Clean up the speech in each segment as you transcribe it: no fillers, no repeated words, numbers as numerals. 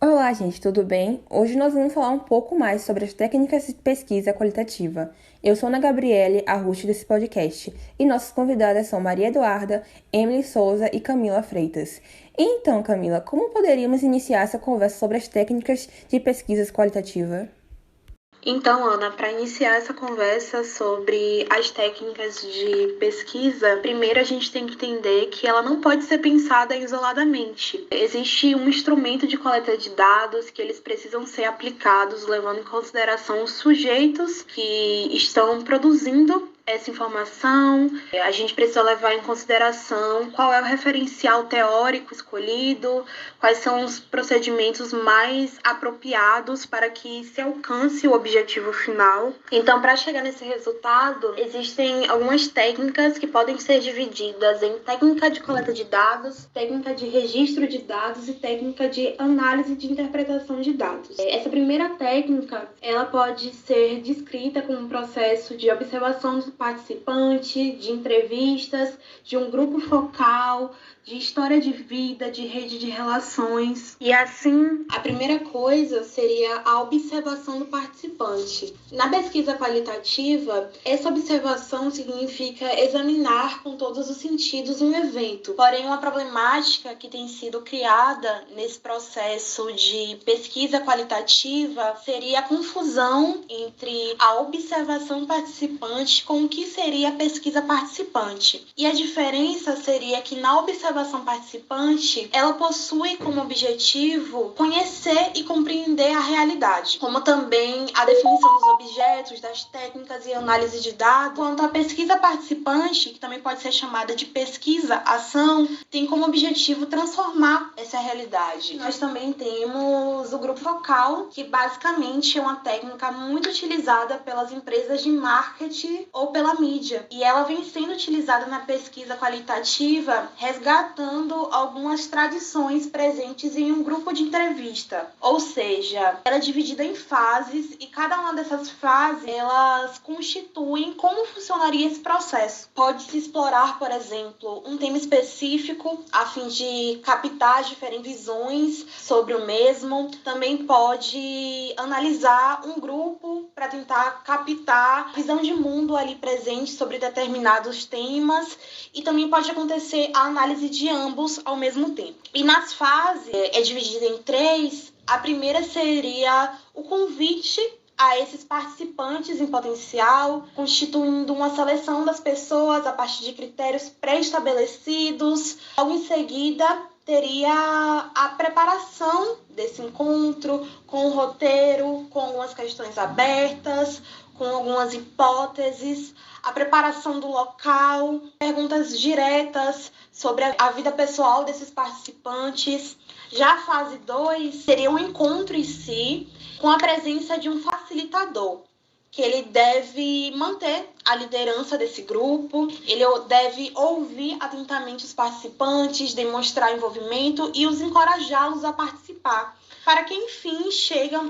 Olá, gente, tudo bem? Hoje nós vamos falar um pouco mais sobre as técnicas de pesquisa qualitativa. Eu sou Ana Gabriele, a host desse podcast, e nossas convidadas são Maria Eduarda, Emily Souza e Camila Freitas. Então, Camila, como poderíamos iniciar essa conversa sobre as técnicas de pesquisa qualitativa? Então, Ana, para iniciar essa conversa sobre as técnicas de pesquisa, primeiro a gente tem que entender que ela não pode ser pensada isoladamente. Existe um instrumento de coleta de dados que eles precisam ser aplicados levando em consideração os sujeitos que estão produzindo essa informação. A gente precisa levar em consideração qual é o referencial teórico escolhido, quais são os procedimentos mais apropriados para que se alcance o objetivo final. Então, para chegar nesse resultado, existem algumas técnicas que podem ser divididas em técnica de coleta de dados, técnica de registro de dados e técnica de análise de interpretação de dados. Essa primeira técnica, ela pode ser descrita como um processo de observação do participante, de entrevistas, de um grupo focal, de história de vida, de rede de relações. E assim, a primeira coisa seria a observação do participante. Na pesquisa qualitativa, essa observação significa examinar com todos os sentidos um evento. Porém, uma problemática que tem sido criada nesse processo de pesquisa qualitativa seria a confusão entre a observação participante com o que seria a pesquisa participante. E a diferença seria que na observação participante, ela possui como objetivo conhecer e compreender a realidade, como também a definição dos objetos, das técnicas e análise de dados. Quanto à pesquisa participante, que também pode ser chamada de pesquisa-ação, tem como objetivo transformar essa realidade. Nós também temos o grupo focal, que basicamente é uma técnica muito utilizada pelas empresas de marketing ou pela mídia. E ela vem sendo utilizada na pesquisa qualitativa, resgatando algumas tradições presentes em um grupo de entrevista. Ou seja, ela é dividida em fases e cada uma dessas fases, elas constituem como funcionaria esse processo. Pode-se explorar, por exemplo, um tema específico a fim de captar diferentes visões sobre o mesmo. Também pode analisar um grupo para tentar captar a visão de mundo ali presente sobre determinados temas, e também pode acontecer a análise de ambos ao mesmo tempo. E nas fases, é dividida em três. A primeira seria o convite a esses participantes em potencial, constituindo uma seleção das pessoas a partir de critérios pré-estabelecidos. Logo em seguida, teria a preparação desse encontro com o roteiro, com algumas questões abertas, com algumas hipóteses, a preparação do local, perguntas diretas sobre a vida pessoal desses participantes. Já a fase 2 seria um encontro em si, com a presença de um facilitador, que ele deve manter a liderança desse grupo, ele deve ouvir atentamente os participantes, demonstrar envolvimento e os encorajá-los a participar, para que, enfim,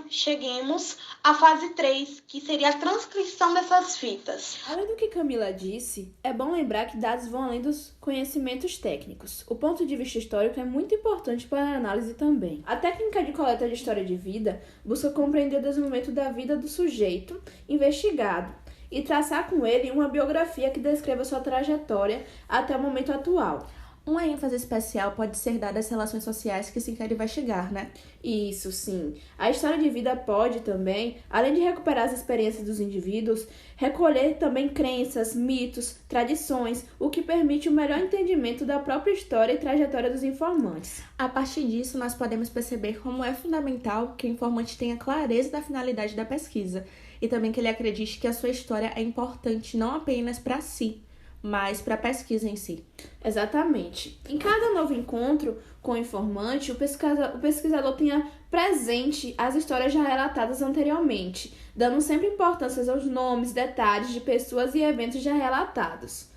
cheguemos à fase 3, que seria a transcrição dessas fitas. Além do que Camila disse, é bom lembrar que dados vão além dos conhecimentos técnicos. O ponto de vista histórico é muito importante para a análise também. A técnica de coleta de história de vida busca compreender o desenvolvimento da vida do sujeito investigado e traçar com ele uma biografia que descreva sua trajetória até o momento atual. Uma ênfase especial pode ser dada às relações sociais que se quer investigar, né? Isso, sim. A história de vida pode também, além de recuperar as experiências dos indivíduos, recolher também crenças, mitos, tradições, o que permite o melhor entendimento da própria história e trajetória dos informantes. A partir disso, nós podemos perceber como é fundamental que o informante tenha clareza da finalidade da pesquisa e também que ele acredite que a sua história é importante não apenas para si, mas para a pesquisa em si. Exatamente. Em cada novo encontro com o informante, o pesquisador tenha presente as histórias já relatadas anteriormente, dando sempre importância aos nomes, detalhes de pessoas e eventos já relatados.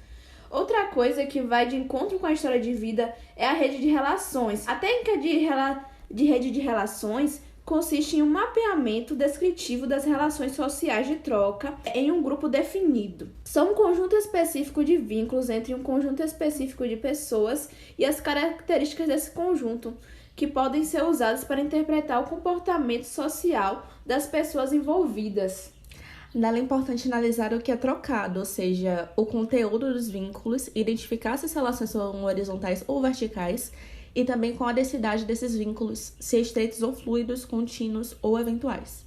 Outra coisa que vai de encontro com a história de vida é a rede de relações. A técnica de rede de relações consiste em um mapeamento descritivo das relações sociais de troca em um grupo definido. São um conjunto específico de vínculos entre um conjunto específico de pessoas e as características desse conjunto, que podem ser usadas para interpretar o comportamento social das pessoas envolvidas. Nela é importante analisar o que é trocado, ou seja, o conteúdo dos vínculos, identificar se as relações são horizontais ou verticais, e também qual a densidade desses vínculos, se estreitos ou fluidos, contínuos ou eventuais.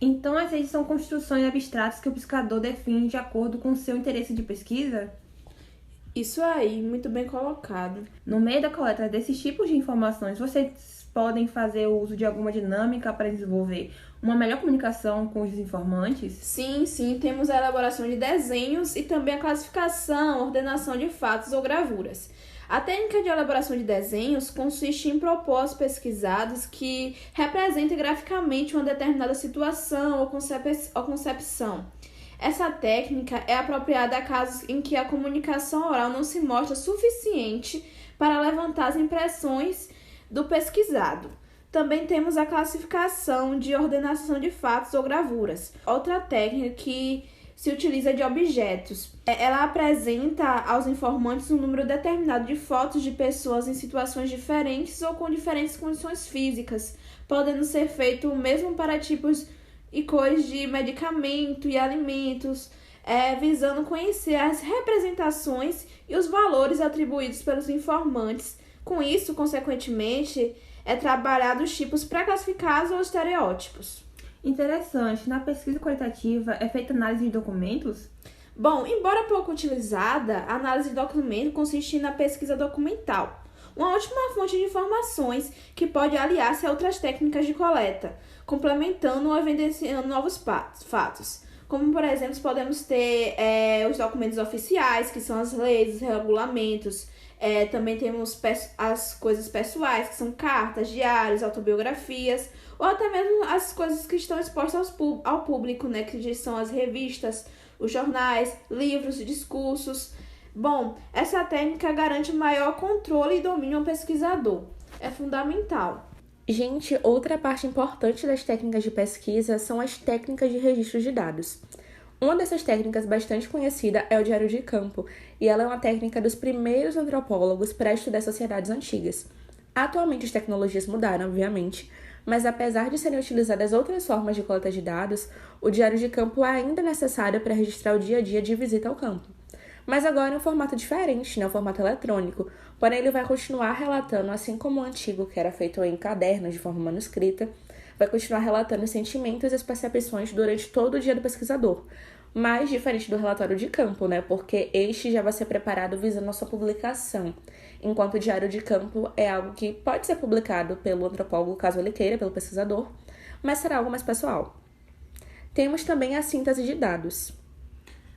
Então, as redes são construções abstratas que o pesquisador define de acordo com o seu interesse de pesquisa? Isso aí, muito bem colocado. No meio da coleta desses tipos de informações, vocês podem fazer uso de alguma dinâmica para desenvolver uma melhor comunicação com os informantes? Sim, temos a elaboração de desenhos e também a classificação, ordenação de fatos ou gravuras. A técnica de elaboração de desenhos consiste em propor aos pesquisados que representem graficamente uma determinada situação ou concepção. Essa técnica é apropriada a casos em que a comunicação oral não se mostra suficiente para levantar as impressões do pesquisado. Também temos a classificação de ordenação de fatos ou gravuras. Outra técnica que se utiliza de objetos. Ela apresenta aos informantes um número determinado de fotos de pessoas em situações diferentes ou com diferentes condições físicas, podendo ser feito o mesmo para tipos e cores de medicamento e alimentos, visando conhecer as representações e os valores atribuídos pelos informantes. Com isso, consequentemente, é trabalhado os tipos pré-classificados ou estereótipos. Interessante. Na pesquisa qualitativa é feita análise de documentos? Bom, embora pouco utilizada, a análise de documento consiste na pesquisa documental, uma ótima fonte de informações que pode aliar-se a outras técnicas de coleta, complementando ou evidenciando novos fatos. Como, por exemplo, podemos ter os documentos oficiais, que são as leis, os regulamentos. Também temos as coisas pessoais, que são cartas, diários, autobiografias, ou até mesmo as coisas que estão expostas ao público, né, que são as revistas, os jornais, livros, discursos. Bom, essa técnica garante maior controle e domínio ao pesquisador. É fundamental. Gente, outra parte importante das técnicas de pesquisa são as técnicas de registro de dados. Uma dessas técnicas bastante conhecida é o diário de campo, e ela é uma técnica dos primeiros antropólogos para estudar sociedades antigas. Atualmente as tecnologias mudaram, obviamente, mas apesar de serem utilizadas outras formas de coleta de dados, o diário de campo é ainda necessário para registrar o dia a dia de visita ao campo. Mas agora em um formato diferente, um formato eletrônico, porém ele vai continuar relatando, assim como o antigo, que era feito em cadernos de forma manuscrita, vai continuar relatando os sentimentos e as percepções durante todo o dia do pesquisador, mas diferente do relatório de campo, porque este já vai ser preparado visando a sua publicação, enquanto o diário de campo é algo que pode ser publicado pelo antropólogo, caso ele queira, pelo pesquisador, mas será algo mais pessoal. Temos também a síntese de dados.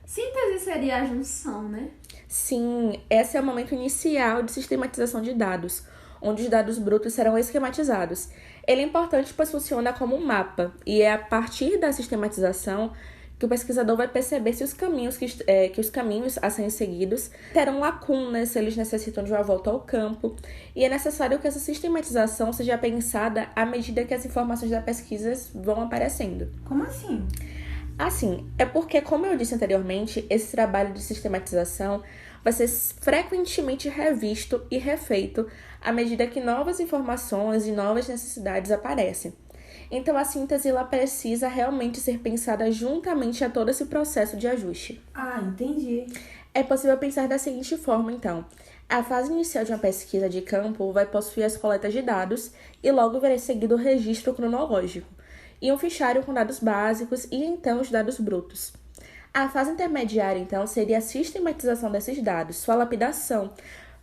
Síntese seria a junção, né? Sim, esse é o momento inicial de sistematização de dados, onde os dados brutos serão esquematizados. Ele é importante pois funciona como um mapa, e é a partir da sistematização que o pesquisador vai perceber se os caminhos a serem seguidos terão lacunas, se eles necessitam de uma volta ao campo, e é necessário que essa sistematização seja pensada à medida que as informações da pesquisa vão aparecendo. Como assim? Assim, é porque, como eu disse anteriormente, esse trabalho de sistematização vai ser frequentemente revisto e refeito à medida que novas informações e novas necessidades aparecem. Então, a síntese ela precisa realmente ser pensada juntamente a todo esse processo de ajuste. Ah, entendi. É possível pensar da seguinte forma, então. A fase inicial de uma pesquisa de campo vai possuir as coletas de dados e logo verá seguido o registro cronológico, e um fichário com dados básicos e então os dados brutos. A fase intermediária, então, seria a sistematização desses dados, sua lapidação,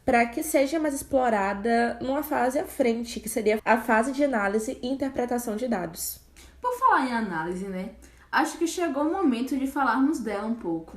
para que seja mais explorada numa fase à frente, que seria a fase de análise e interpretação de dados. Por falar em análise, né? Acho que chegou o momento de falarmos dela um pouco.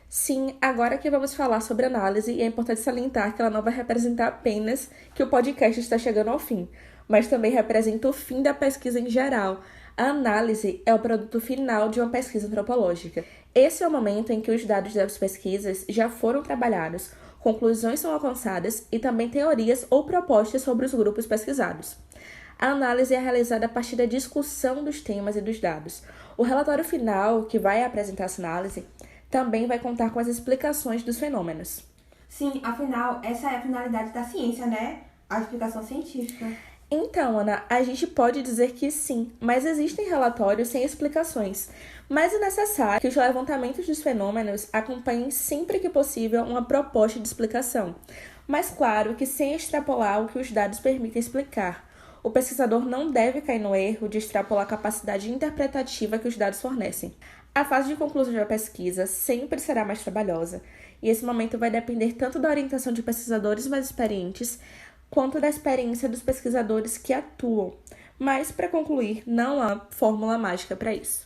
Sim, agora que vamos falar sobre análise, e é importante salientar que ela não vai representar apenas que o podcast está chegando ao fim, mas também representa o fim da pesquisa em geral. A análise é o produto final de uma pesquisa antropológica. Esse é o momento em que os dados das pesquisas já foram trabalhados, conclusões são alcançadas e também teorias ou propostas sobre os grupos pesquisados. A análise é realizada a partir da discussão dos temas e dos dados. O relatório final, que vai apresentar essa análise, também vai contar com as explicações dos fenômenos. Sim, afinal, essa é a finalidade da ciência, né? A explicação científica. Então, Ana, a gente pode dizer que sim, mas existem relatórios sem explicações. Mas é necessário que os levantamentos dos fenômenos acompanhem sempre que possível uma proposta de explicação. Mas claro que sem extrapolar o que os dados permitem explicar. O pesquisador não deve cair no erro de extrapolar a capacidade interpretativa que os dados fornecem. A fase de conclusão da pesquisa sempre será mais trabalhosa, e esse momento vai depender tanto da orientação de pesquisadores mais experientes, quanto da experiência dos pesquisadores que atuam. Mas, para concluir, não há fórmula mágica para isso.